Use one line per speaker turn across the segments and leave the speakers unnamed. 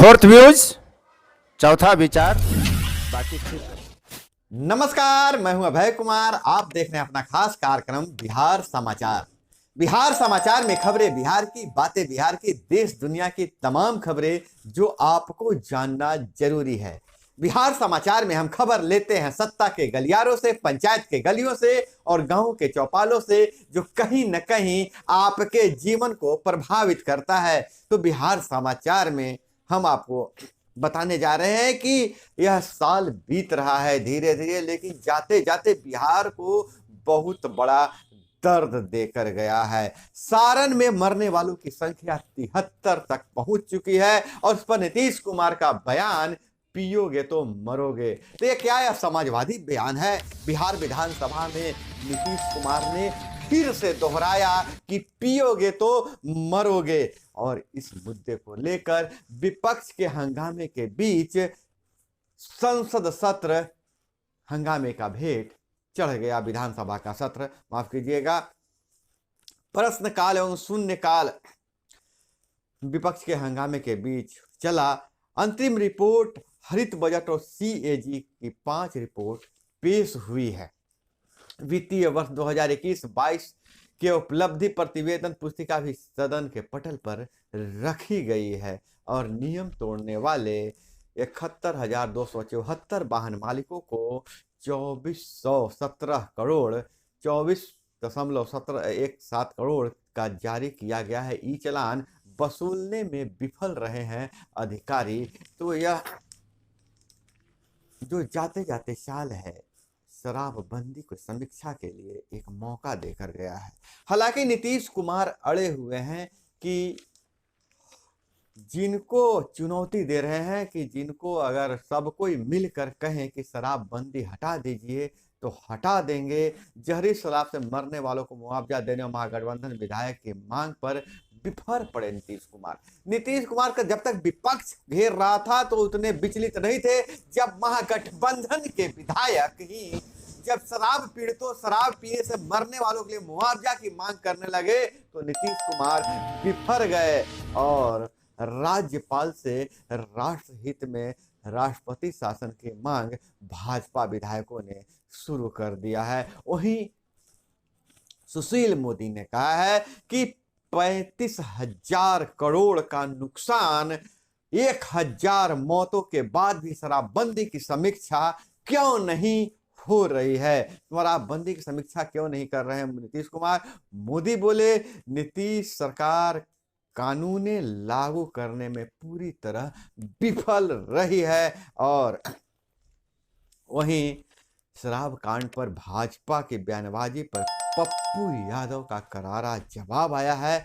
Fourth views, चौथा विचार, बाकी ठीक।
नमस्कार, मैं हूं अभय कुमार। आप देख रहे हैं अपना खास कार्यक्रम बिहार समाचार। बिहार समाचार में खबरें बिहार की, बातें बिहार की, देश दुनिया की तमाम खबरें जो आपको जानना जरूरी है। बिहार समाचार में हम खबर लेते हैं सत्ता के गलियारों से, पंचायत के गलियों से और गांव के चौपालों से, जो कहीं न कहीं आपके जीवन को प्रभावित करता है। तो बिहार समाचार में हम आपको बताने जा रहे हैं कि यह साल बीत रहा है धीरे धीरे, लेकिन जाते जाते बिहार को बहुत बड़ा दर्द देकर गया है। सारण में मरने वालों की संख्या 73 तक पहुंच चुकी है और उस पर नीतीश कुमार का बयान, पियोगे तो मरोगे। तो ये क्या, यह समाजवादी बयान है? बिहार विधानसभा में नीतीश कुमार ने फिर से दोहराया कि पियोगे तो मरोगे। और इस मुद्दे को लेकर विपक्ष के हंगामे के बीच संसद सत्र, हंगामे का भेंट चढ़ गया। विधानसभा का सत्र, माफ कीजिएगा, प्रश्नकाल एवं शून्यकाल विपक्ष के हंगामे के बीच चला। अंतरिम रिपोर्ट, हरित बजट और सीएजी की 5 रिपोर्ट पेश हुई है। वित्तीय वर्ष 2021-22 के उपलब्धि प्रतिवेदन पुस्तिका भी सदन के पटल पर रखी गई है और नियम तोड़ने वाले 71,274 वाहन मालिकों को 2417 करोड़ 24.1717 करोड़ का जारी किया गया है। ई चालान वसूलने में विफल रहे हैं अधिकारी। तो यह जो जाते जाते साल है, शराबबंदी को समीक्षा के लिए एक मौका देकर गया है। हालांकि नीतीश कुमार अड़े हुए हैं कि जिनको चुनौती दे रहे हैं कि जिनको अगर सब कोई मिलकर कहें कि शराबबंदी हटा दीजिए तो हटा देंगे। जहरी शराब से मरने वालों को मुआवजा देने और महागठबंधन विधायक की मांग पर विफल पड़े नीतीश कुमार। नीतीश कुमार का जब तक विपक्ष घेर रहा था तो उतने विचलित नहीं थे। जब महागठबंधन के विधायक ही जब शराब पीड़ितों, शराब पीने से मरने वालों के लिए मुआवजा की मांग करने लगे तो नीतीश कुमार बिफर गए और राज्यपाल से राष्ट्र हित में राष्ट्रपति शासन की मांग भाजपा विधायकों ने शुरू कर दिया है। वहीं सुशील मोदी ने कहा है कि 35,000 करोड़ का नुकसान, 1,000 मौतों के बाद भी शराबबंदी की समीक्षा क्यों नहीं हो रही है? शराबबंदी की समीक्षा क्यों नहीं कर रहे हैं नीतीश कुमार? मोदी बोले, नीतीश सरकार कानून लागू करने में पूरी तरह विफल रही है। और वहीं शराब कांड पर भाजपा की बयानबाजी पर पप्पू यादव का करारा जवाब आया है।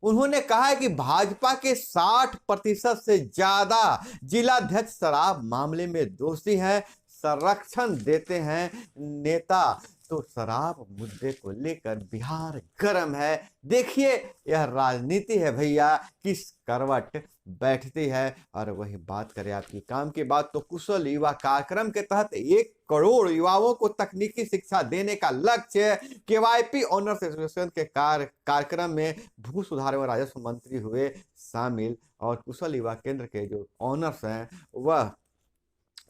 उन्होंने कहा है कि भाजपा के 60% से ज्यादा जिलाध्यक्ष शराब मामले में दोषी हैं, संरक्षण देते हैं नेता। तो शराब मुद्दे को लेकर बिहार गर्म है। देखिए, यह राजनीति है भैया, किस करवट बैठती है। और वही बात करें आपकी काम की बात, तो कुशल युवा कार्यक्रम के तहत 1 करोड़ युवाओं को तकनीकी शिक्षा देने का लक्ष्य। केवाईपी ऑनर्स एसोसिएशन के कार्यक्रम में भू सुधार एवं राजस्व मंत्री हुए शामिल और कुशल युवा केंद्र के जो ऑनर्स हैं वह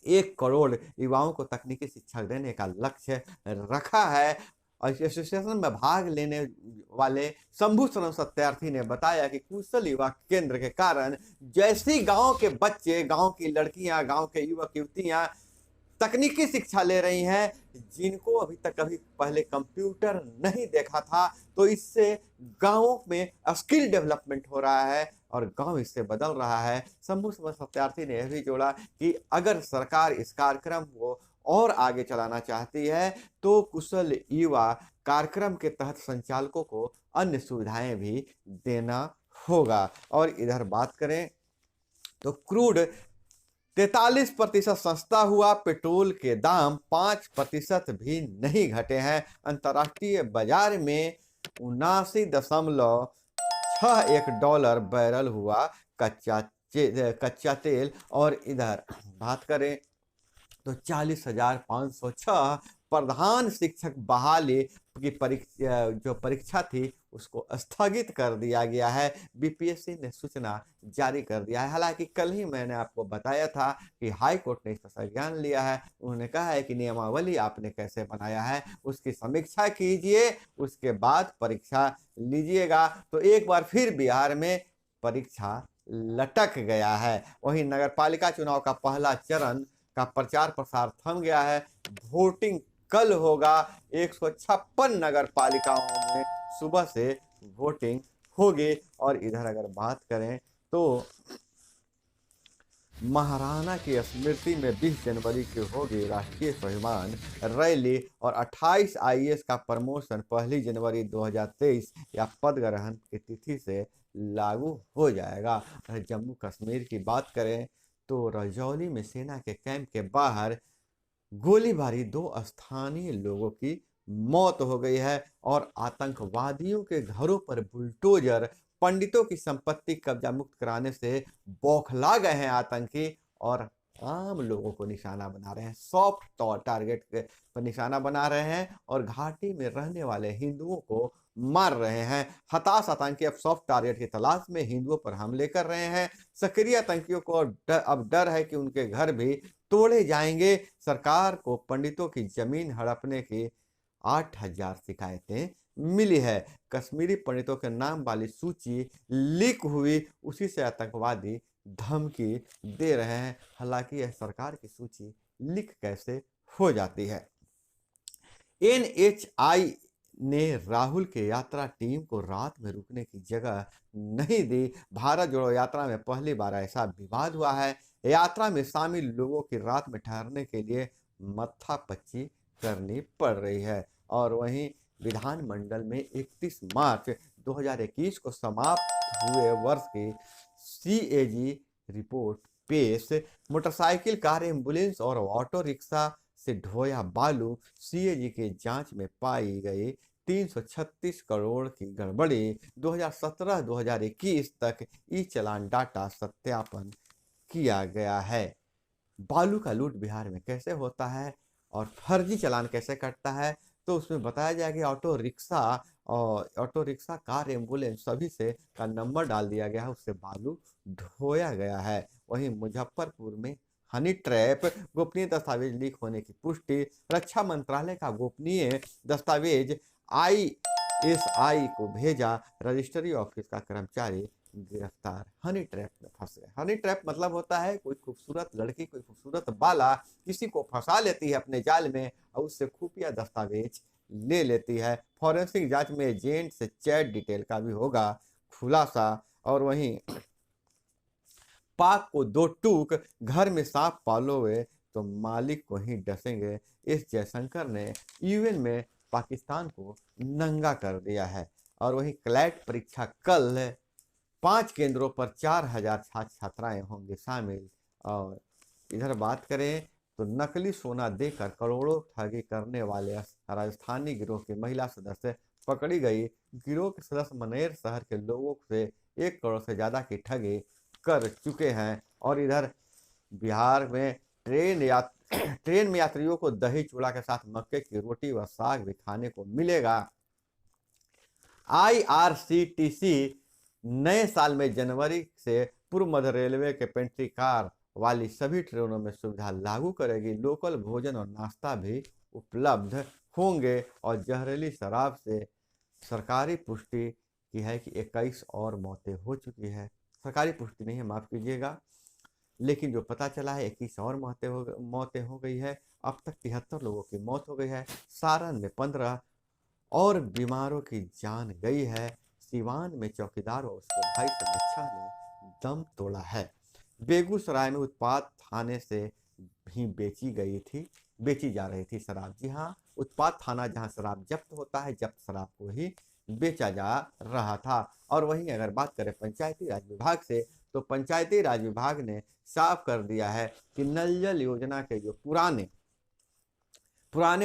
1 करोड़ युवाओं को तकनीकी शिक्षा देने का लक्ष्य रखा है। एसोसिएशन में भाग लेने वाले शंभू शरण सत्यार्थी ने बताया कि कुशल युवा केंद्र के कारण जैसी गांव के बच्चे, गांव की लड़कियां, गांव के युवक युवतियां तकनीकी शिक्षा ले रही हैं, जिनको अभी तक कभी पहले कंप्यूटर नहीं देखा था, तो इससे गांवों में स्किल डेवलपमेंट हो रहा है और गांव इससे बदल रहा है। शंभू सत्यार्थी ने यह भी जोड़ा कि अगर सरकार इस कार्यक्रम को और आगे चलाना चाहती है तो कुशल युवा कार्यक्रम के तहत संचालकों को अन्य सुविधाएं भी देना होगा। और इधर बात करें तो क्रूड 43% सस्ता हुआ, पेट्रोल के दाम 5% भी नहीं घटे हैं। अंतर्राष्ट्रीय बाजार में 79.61 डॉलर बैरल हुआ कच्चा तेल। और इधर बात करें तो 40,506 प्रधान शिक्षक बहाली की परीक्षा थी उसको स्थगित कर दिया गया है। बीपीएससी ने सूचना जारी कर दिया है। हालांकि कल ही मैंने आपको बताया था कि हाई कोर्ट ने इसका संज्ञान लिया है। उन्होंने कहा है कि नियमावली आपने कैसे बनाया है उसकी समीक्षा कीजिए, उसके बाद परीक्षा लीजिएगा। तो एक बार फिर बिहार में परीक्षा लटक गया है। वहीं नगरपालिका चुनाव का पहला चरण का प्रचार प्रसार थम गया है। वोटिंग कल होगा। 156 नगर पालिकाओं में सुबह से वोटिंग होगी। और इधर अगर बात करें तो महाराणा की स्मृति में 20 जनवरी की होगी राष्ट्रीय स्वाभिमान रैली और 28 आईएएस का प्रमोशन 1 जनवरी 2023 या पद ग्रहण की तिथि से लागू हो जाएगा। जम्मू कश्मीर की बात करें तो रजौली में सेना के कैंप के बाहर गोलीबारी, 2 स्थानीय लोगों की मौत हो गई है। और आतंकवादियों के घरों पर बुलडोजर, पंडितों की संपत्ति कब्जा मुक्त कराने से बौखला गए हैं आतंकी और आम लोगों को निशाना बना रहे हैं। सॉफ्ट टारगेट पर निशाना बना रहे हैं और घाटी में रहने वाले हिंदुओं को मार रहे हैं। हताश आतंकी अब सॉफ्ट टारगेट की तलाश में हिंदुओं पर हमले कर रहे हैं। सक्रिय आतंकियों को अब डर है कि उनके घर भी तोड़े जाएंगे। सरकार को पंडितों की जमीन हड़पने की 8000 शिकायतें मिली है। कश्मीरी पंडितों के नाम वाली सूची लीक हुई, उसी से आतंकवादी धमकी दे रहे हैं। हालांकि यह सरकार की सूची लीक कैसे हो जाती है। एनएचआई ने राहुल के यात्रा टीम को रात में रुकने की जगह नहीं दी। भारत जोड़ो यात्रा में पहली बार ऐसा विवाद हुआ है। यात्रा में शामिल लोगों की रात में ठहरने के लिए मत्थापच्ची करनी पड़ रही है। और वहीं विधानमंडल में 31 मार्च 2021 को समाप्त हुए वर्ष की सीएजी रिपोर्ट पेश। मोटरसाइकिल, कार, एम्बुलेंस और ऑटो रिक्शा से ढोया बालू, सीएजी के जांच में पाई गई 336 करोड़ की गड़बड़ी। 2017-2021 तक ई चालान डाटा सत्यापन किया गया है। बालू का लूट बिहार में कैसे होता है और फर्जी चालान कैसे कटता है, तो उसमें बताया जाए कि ऑटो रिक्शा, कार, एम्बुलेंस सभी से का नंबर डाल दिया गया है, उससे बालू ढोया गया है। वहीं मुजफ्फरपुर में हनी ट्रैप, गोपनीय दस्तावेज लीक होने की पुष्टि। रक्षा मंत्रालय का गोपनीय दस्तावेज आईएसआई को भेजा, रजिस्ट्री ऑफिस का कर्मचारी गिरफ्तार। हनी ट्रैप में फंसे। हनी ट्रैप मतलब होता है कोई खूबसूरत लड़की, कोई खूबसूरत बाला किसी को फंसा लेती है अपने जाल में और उससे खुफिया दस्तावेज ले लेती है। फॉरेंसिक जांच में एजेंट से चैट डिटेल का भी होगा खुलासा। और वहीं पाक को 2 टूक, घर में सांप पालोगे तो मालिक को ही डसेंगे। एस जयशंकर ने यूएन में पाकिस्तान को नंगा कर दिया है। और वहीं क्लैट परीक्षा कल 5 केंद्रों पर 4000 छात्र छात्राएं होंगे शामिल। और इधर बात करें तो नकली सोना देकर करोड़ों ठगी करने वाले राजस्थानी गिरोह की महिला सदस्य पकड़ी गई। गिरोह के सदस्य मनेर शहर के लोगों से 1 करोड़ से ज्यादा की ठगी कर चुके हैं। और इधर बिहार में ट्रेन में यात्रियों को दही चूड़ा के साथ मक्के की रोटी व साग भी खाने को मिलेगा। आईआरसीटीसी नए साल में जनवरी से पूर्व मध्य रेलवे के पेंट्री कार वाली सभी ट्रेनों में सुविधा लागू करेगी। लोकल भोजन और नाश्ता भी उपलब्ध होंगे। और जहरीली शराब से सरकारी पुष्टि की है कि 21 और मौतें हो चुकी है। सरकारी पुष्टि नहीं है, माफ कीजिएगा, लेकिन जो पता चला है 21 और मौतें हो गई है। अब तक 73 लोगों की मौत हो गई है। सारण में 15 और बीमारों की जान गई है। सिवान में चौकीदार और उसके भाई समीक्षा ने दम तोड़ा है। बेगूसराय में उत्पाद थाने से भी बेची जा रही थी शराब। जी हाँ, उत्पाद थाना जहां शराब जब्त होता है, जब्त शराब को ही बेचा जा रहा था। और वहीं अगर बात करें पंचायती राज विभाग से, तो पंचायती राज विभाग ने साफ कर दिया है कि नल जल योजना के जो पुराने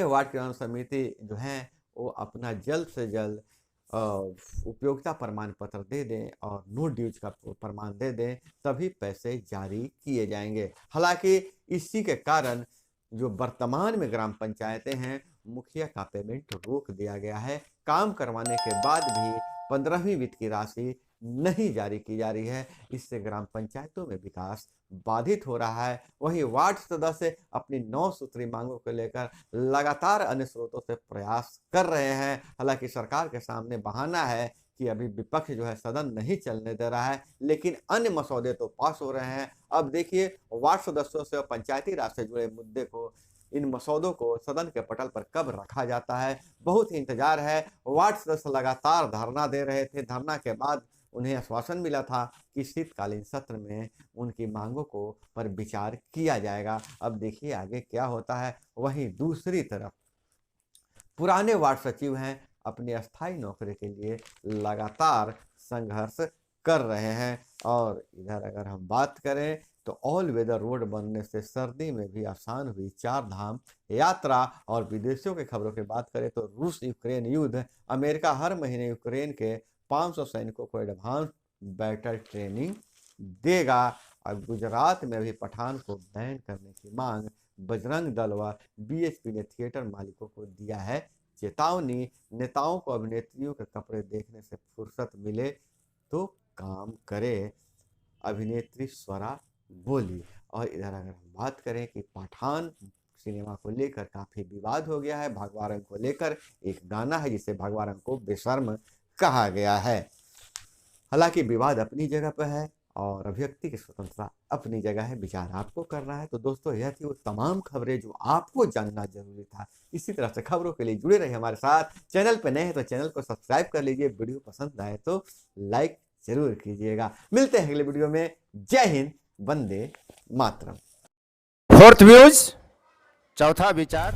वार्ड किसान समिति जो हैं वो अपना जल्द से जल्द उपयोगिता प्रमाण पत्र दे दें और नो ड्यूज का प्रमाण दे दें, तभी पैसे जारी किए जाएंगे। हालांकि इसी के कारण जो वर्तमान में ग्राम पंचायतें हैं, मुखिया का पेमेंट रोक दिया गया है। काम करवाने के बाद भी 15वीं वित्त की राशि नहीं जारी की जा रही है। इससे ग्राम पंचायतों में विकास बाधित हो रहा है। वहीं वार्ड सदस्य अपनी 9 सूत्री मांगों को लेकर लगातार अन्य स्रोतों से प्रयास कर रहे हैं। हालांकि सरकार के सामने बहाना है कि अभी विपक्ष जो है सदन नहीं चलने दे रहा है, लेकिन अन्य मसौदे तो पास हो रहे हैं। अब देखिए वार्ड सदस्यों से और पंचायती राज से जुड़े मुद्दे को, इन मसौदों को सदन के पटल पर कब रखा जाता है, बहुत ही इंतजार है। वार्ड सदस्य लगातार धरना दे रहे थे। धरना के बाद उन्हें आश्वासन मिला था कि शीतकालीन सत्र में उनकी मांगों को पर विचार किया जाएगा। अब देखिए आगे क्या होता है। वहीं दूसरी तरफ पुराने वार्ड सचिव हैं, अपनी अस्थायी नौकरी के लिए लगातार संघर्ष कर रहे हैं। और इधर अगर हम बात करें तो ऑल वेदर रोड बनने से सर्दी में भी आसान हुई 4 धाम यात्रा। और विदेशों की खबरों की बात करें तो रूस यूक्रेन युद्ध, अमेरिका हर महीने यूक्रेन के 500 सैनिकों को एडवांस बैटल ट्रेनिंग देगा। अब गुजरात में भी पठान को बैन करने की मांग, बजरंग दल व बीएचपी ने थिएटर मालिकों को दिया है चेतावनी। नेताओं को अभिनेत्रियों के कपड़े देखने से फुर्सत मिले तो काम करे, अभिनेत्री स्वरा बोली। और इधर अगर हम बात करें कि पठान सिनेमा को लेकर काफी विवाद हो गया है। भगवा रंग को लेकर एक गाना है जिसे भगवा रंग को बेशर्म कहा गया है। हालांकि विवाद अपनी जगह पर है और अभिव्यक्ति की स्वतंत्रता अपनी जगह है, विचार आपको करना है। तो दोस्तों यह थी वो तमाम खबरें जो आपको जानना जरूरी था। इसी तरह से खबरों के लिए जुड़े रहिए हमारे साथ। चैनल पर नए हैं तो चैनल को सब्सक्राइब कर लीजिए। वीडियो पसंद आए तो लाइक जरूर कीजिएगा। मिलते हैं अगले वीडियो में। जय हिंद, वंदे मातरम।
फोर्थ व्यूज, चौथा विचार।